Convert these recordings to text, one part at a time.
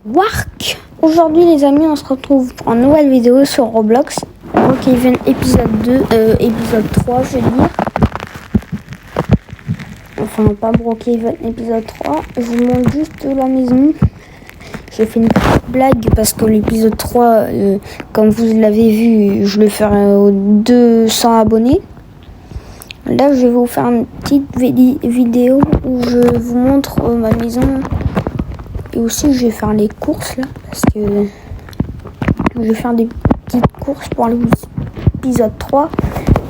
Wark. Aujourd'hui les amis, on se retrouve pour une nouvelle vidéo sur Roblox. Brookhaven épisode 2, épisode 3 je vais dire. Enfin pas Brookhaven épisode 3. Je vous montre juste la maison. J'ai fait une petite blague parce que l'épisode 3, comme vous l'avez vu, je le ferai aux 200 abonnés. Là je vais vous faire une petite vidéo où je vous montre ma maison. Et aussi je vais faire les courses là, parce que je vais faire des petites courses pour l'épisode 3.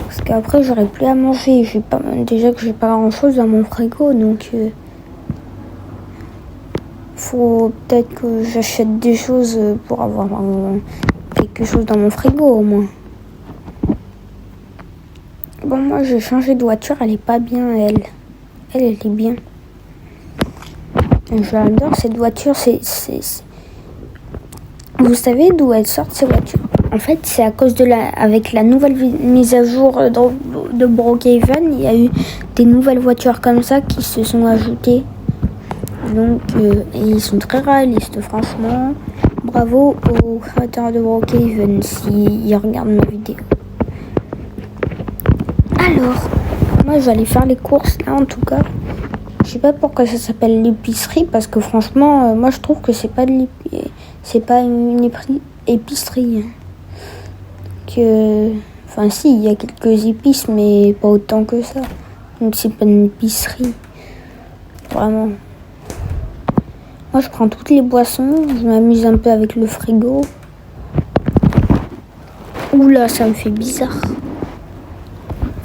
Parce qu'après j'aurai plus à manger. Déjà que j'ai pas grand chose dans mon frigo, donc faut peut-être que j'achète des choses pour avoir quelque chose dans mon frigo au moins. Bon, moi j'ai changé de voiture, elle est pas bien elle est bien. J'adore cette voiture, Vous savez d'où elles sortent ces voitures? En fait, c'est à cause avec la nouvelle mise à jour de Brookhaven, il y a eu des nouvelles voitures comme ça qui se sont ajoutées. Donc, et ils sont très réalistes, franchement. Bravo aux créateurs de Brookhaven s'ils regardent ma vidéo. Alors, moi j'allais faire les courses là en tout cas. Je sais pas pourquoi ça s'appelle l'épicerie parce que franchement, moi je trouve que c'est pas une épicerie. Enfin si, il y a quelques épices mais pas autant que ça. Donc c'est pas une épicerie. Vraiment. Moi je prends toutes les boissons, je m'amuse un peu avec le frigo. Oula, ça me fait bizarre.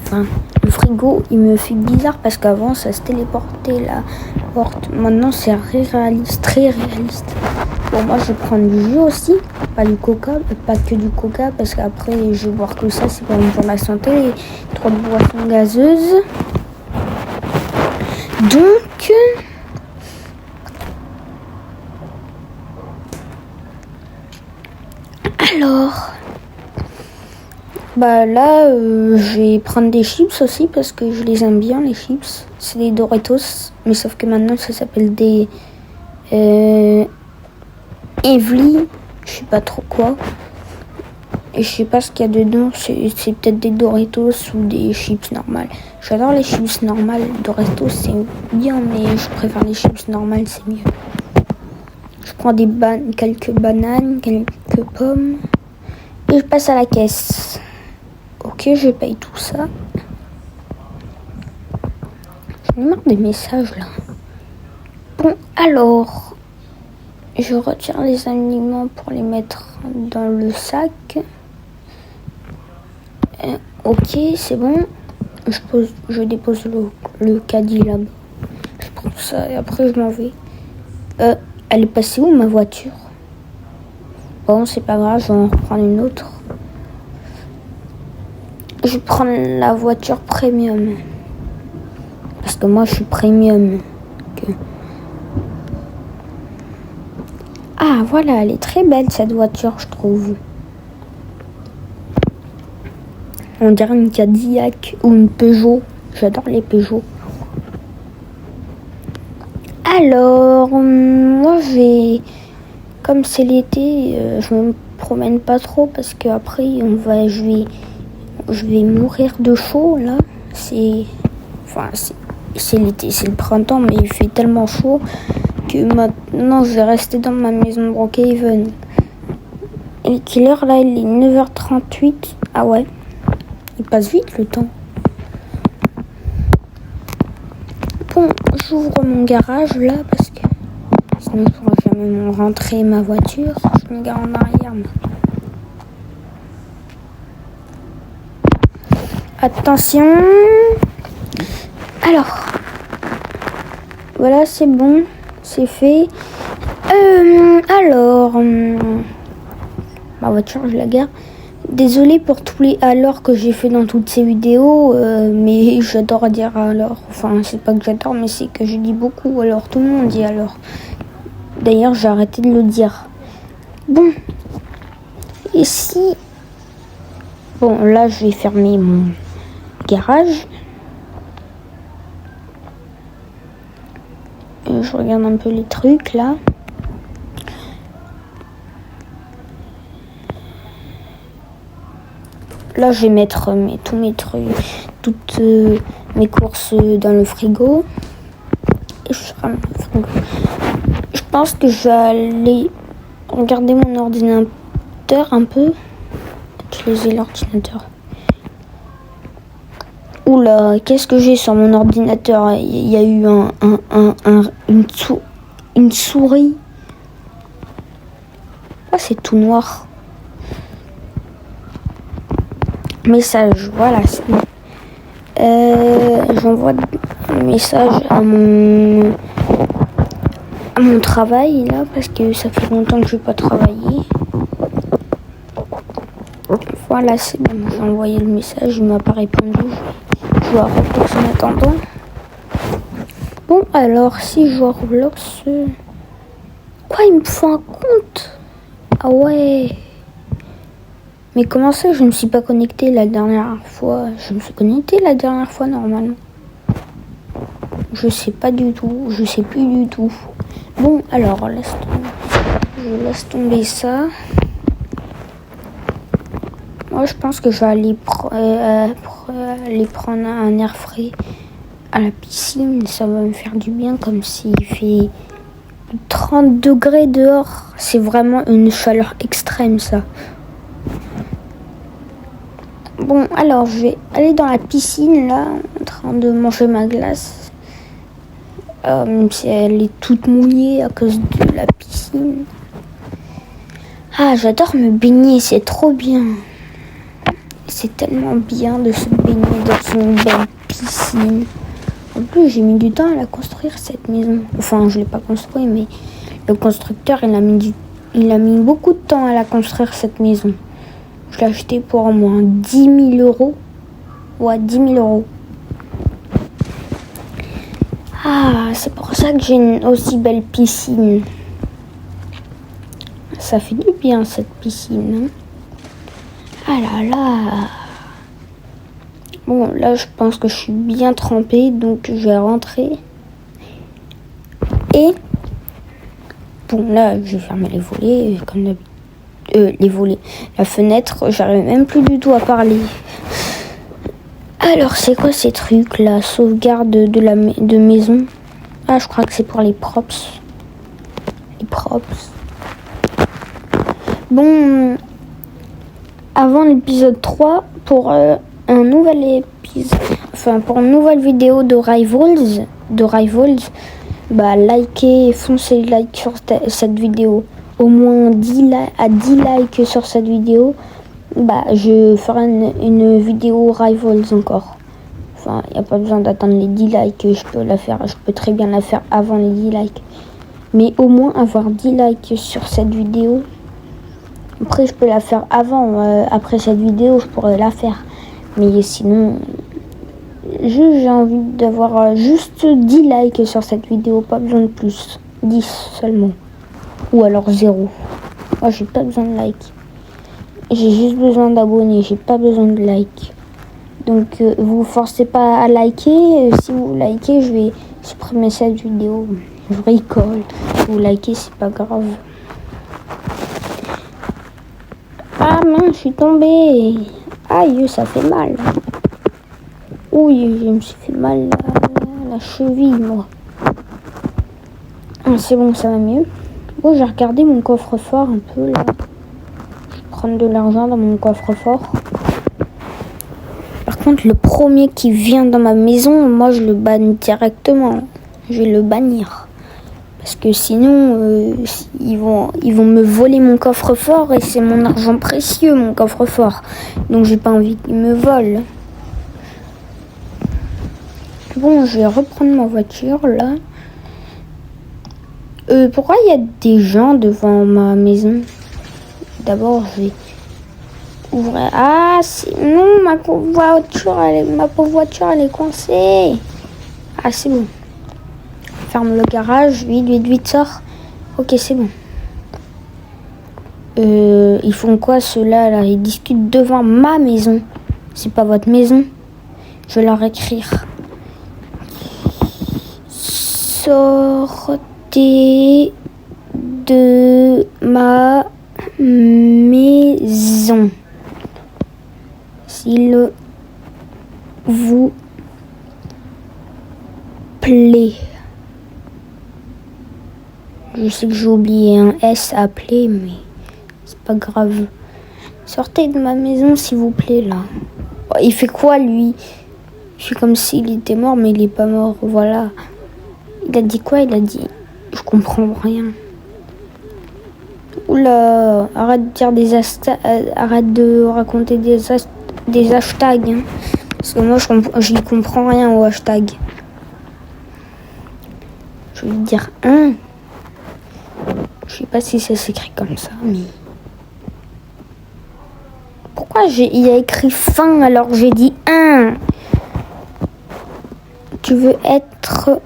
Enfin, le frigo, il me fait bizarre parce qu'avant, ça se téléportait la porte. Maintenant, c'est très réaliste. Bon, moi, je vais prendre du jus aussi, pas que du coca, parce qu'après, je vais boire que ça, c'est pas bon pour la santé. Trop de boissons gazeuses. Donc, alors... Bah là, je vais prendre des chips aussi parce que je les aime bien, les chips. C'est des Doritos, mais sauf que maintenant ça s'appelle des Evely, je sais pas trop quoi. Et je sais pas ce qu'il y a dedans, c'est peut-être des Doritos ou des chips normales. J'adore les chips normales, Doritos c'est bien, mais je préfère les chips normales, c'est mieux. Je prends quelques bananes, quelques pommes et je passe à la caisse. Ok, je paye tout ça. J'en ai marre des messages là. Bon, alors, je retire les aliments pour les mettre dans le sac. Ok, c'est bon. Je dépose le caddie là-bas. Je prends ça et après je m'en vais. Elle est passée où ma voiture? Bon, c'est pas grave, je vais en reprendre une autre. Je prends la voiture premium. Parce que moi, je suis premium. Ah, voilà, elle est très belle, cette voiture, je trouve. On dirait une Cadillac ou une Peugeot. J'adore les Peugeot. Alors, moi, comme c'est l'été, je me promène pas trop parce qu'après, je vais mourir de chaud là. C'est l'été, c'est le printemps, mais il fait tellement chaud que maintenant je vais rester dans ma maison de Brookhaven. Et quelle heure là? Il est 9h38. Ah ouais, il passe vite le temps. Bon, j'ouvre mon garage là parce que sinon je pourrai jamais rentrer ma voiture. Je me gare en arrière. Attention. Alors, voilà, c'est bon, c'est fait. Alors, ma voiture, je la gare. Désolée pour tous les alors que j'ai fait dans toutes ces vidéos, mais j'adore dire alors. Enfin, c'est pas que j'adore, mais c'est que je dis beaucoup alors. Tout le monde dit alors. D'ailleurs, j'ai arrêté de le dire. Bon, ici, bon, là, je vais fermer mon garage. Je regarde un peu les trucs là. là, je vais mettre tous mes trucs, toutes mes courses dans le frigo. Et je ferme le frigo. Je pense que je vais aller regarder mon ordinateur un peu. Utiliser l'ordinateur. Oula, qu'est-ce que j'ai sur mon ordinateur? Il y a eu une souris. Ah, c'est tout noir. Message, voilà. J'envoie un message à mon travail là parce que ça fait longtemps que je vais pas travailler. Voilà, c'est bon. J'ai envoyé le message, il m'a pas répondu. Je joue à Roblox en attendant. Bon, alors si je joue à Roblox, quoi, il me faut un compte? Ah ouais. Mais comment ça, je me suis pas connectée la dernière fois? Je me suis connectée la dernière fois normalement. Je sais pas du tout, je sais plus du tout. Bon, alors je laisse tomber ça. Moi, je pense que je vais aller prendre un air frais à la piscine. Ça va me faire du bien, comme s'il fait 30 degrés dehors. C'est vraiment une chaleur extrême, ça. Bon, alors, je vais aller dans la piscine, là, en train de manger ma glace. Même si elle est toute mouillée à cause de la piscine. Ah, j'adore me baigner, c'est trop bien. C'est tellement bien de se baigner dans une belle piscine. En plus, j'ai mis du temps à la construire, cette maison. Enfin, je ne l'ai pas construite, mais le constructeur, il a mis beaucoup de temps à la construire, cette maison. Je l'ai acheté pour au moins 10 000 euros. Ouais, 10 000 euros. Ah, c'est pour ça que j'ai une aussi belle piscine. Ça fait du bien, cette piscine. Hein. Ah là là. Bon, là, je pense que je suis bien trempée, donc je vais rentrer. Et bon, là, je vais fermer les volets, comme d'habitude. Les volets, la fenêtre, j'arrive même plus du tout à parler. Alors, c'est quoi ces trucs là? Sauvegarde de maison. Ah, je crois que c'est pour les props. Les props. Bon, avant l'épisode 3, pour un nouvel épisode, enfin pour une nouvelle vidéo de Rivals, bah likez, foncez like sur cette vidéo. Au moins 10 likes sur cette vidéo, bah je ferai une vidéo Rivals encore. Enfin, il n'y a pas besoin d'attendre les 10 likes, je peux très bien la faire avant les 10 likes. Mais au moins avoir 10 likes sur cette vidéo. Après, je peux la faire avant, après cette vidéo, je pourrais la faire. Mais sinon, j'ai envie d'avoir juste 10 likes sur cette vidéo, pas besoin de plus. 10 seulement. Ou alors 0. Moi, j'ai pas besoin de likes. J'ai juste besoin d'abonnés, j'ai pas besoin de likes. Donc, vous forcez pas à liker. Si vous likez, je vais supprimer cette vidéo. Je rigole. Si vous likez, c'est pas grave. Ah mince, je suis tombée. Aïe, ça fait mal. Oui, je me suis fait mal la cheville, moi. Ah, c'est bon, ça va mieux. Bon, j'ai regardé mon coffre-fort un peu, là. Je vais prendre de l'argent dans mon coffre-fort. Par contre, le premier qui vient dans ma maison, moi, je le banne directement. Je vais le bannir. Parce que sinon, ils vont me voler mon coffre-fort et c'est mon argent précieux, mon coffre-fort. Donc, j'ai pas envie qu'ils me volent. Bon, je vais reprendre ma voiture, là. Pourquoi il y a des gens devant ma maison? D'abord, je vais ouvrir. Ah, non, ma pauvre voiture, elle est coincée. Ah, c'est bon. Ferme le garage, vite, sort. Ok, c'est bon. Ils font quoi ceux-là là? Ils discutent devant ma maison. C'est pas votre maison. Je vais leur écrire. Sortez de ma maison. sais que j'ai oublié un S à appeler, mais c'est pas grave. Sortez de ma maison, s'il vous plaît, là. Oh, il fait quoi, lui? Je suis comme s'il était mort, mais il est pas mort, voilà. Il a dit quoi? Il a dit... Je comprends rien. Oula, arrête de dire arrête de raconter des hashtags. Hein. Parce que moi, je n'y comprends rien aux hashtags. Je vais dire un. Je sais pas si ça s'écrit comme ça, mais... Pourquoi il y a écrit fin alors que j'ai dit un? Tu veux être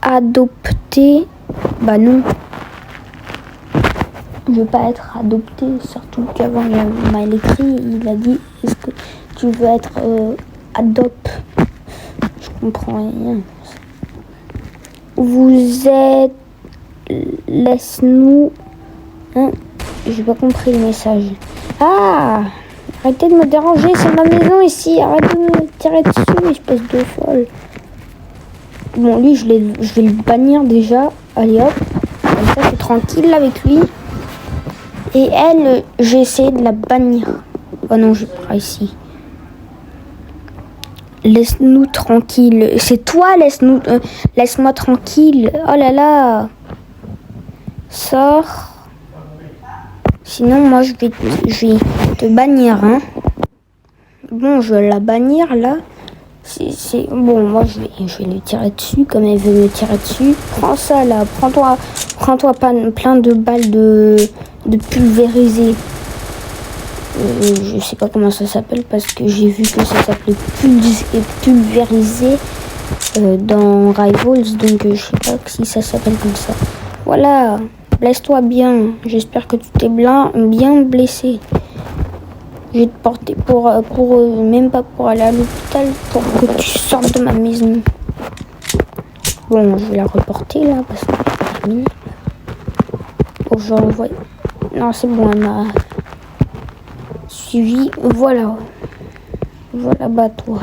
adopté? Bah non. Je veux pas être adopté, surtout qu'avant il m'a écrit, il a dit est-ce que tu veux être Je comprends rien. Vous êtes... Laisse-nous... Hein? J'ai pas compris le message. Ah! Arrêtez de me déranger, c'est ma maison ici. Arrêtez de me tirer dessus, espèce de folle. Bon, lui, je vais le bannir déjà. Allez hop. Comme ça, je suis tranquille avec lui. Et elle, j'ai essayé de la bannir. Oh non, je pars ici. Laisse-nous tranquille. C'est toi, laisse-moi tranquille. Oh là là. Sors. Sinon, moi, je vais te bannir, hein. Bon, je vais la bannir, là. Bon, moi, je vais lui tirer dessus, comme elle veut me tirer dessus. Prends ça, là. Prends-toi plein de balles de pulvérisé. Je sais pas comment ça s'appelle, parce que j'ai vu que ça s'appelait pulvérisé dans Rivals, donc je sais pas si ça s'appelle comme ça. Voilà. Blesse-toi bien. J'espère que tu t'es bien blessé. Je vais te porter même pas pour aller à l'hôpital, pour que tu sortes de ma maison. Bon, je vais la reporter là parce que c'est terminé. Oh, je renvoie. Non, c'est bon, elle m'a suivi. Voilà. Voilà, bah toi.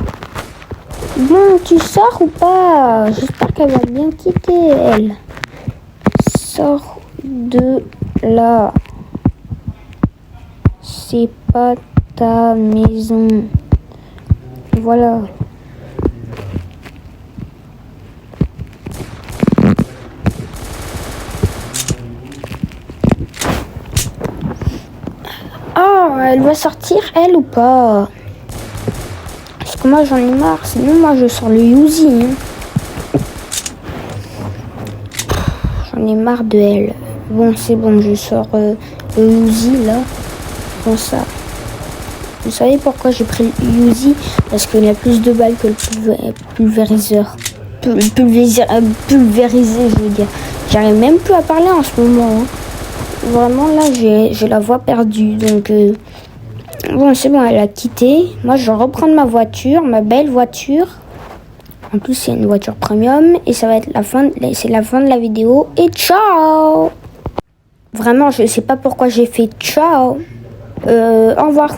Bon, tu sors ou pas? J'espère qu'elle va bien quitter, elle. Sors de là. C'est pas ta maison. Voilà. Ah, elle va sortir, elle ou pas? Parce que moi j'en ai marre. Sinon, moi je sors le Yuzi. Hein. J'en ai marre de elle. Bon, c'est bon, je sors le Uzi là. Comme ça. Vous savez pourquoi j'ai pris le Uzi? Parce qu'il y a plus de balles que le pulvériseur. Pulvérisé, je veux dire. J'arrive même plus à parler en ce moment. Hein. Vraiment là, j'ai la voix perdue. Donc, bon, c'est bon, elle a quitté. Moi, je vais reprendre ma voiture, ma belle voiture. En plus, c'est une voiture premium. Et ça va être c'est la fin de la vidéo. Et ciao! Vraiment, je sais pas pourquoi j'ai fait ciao. Au revoir.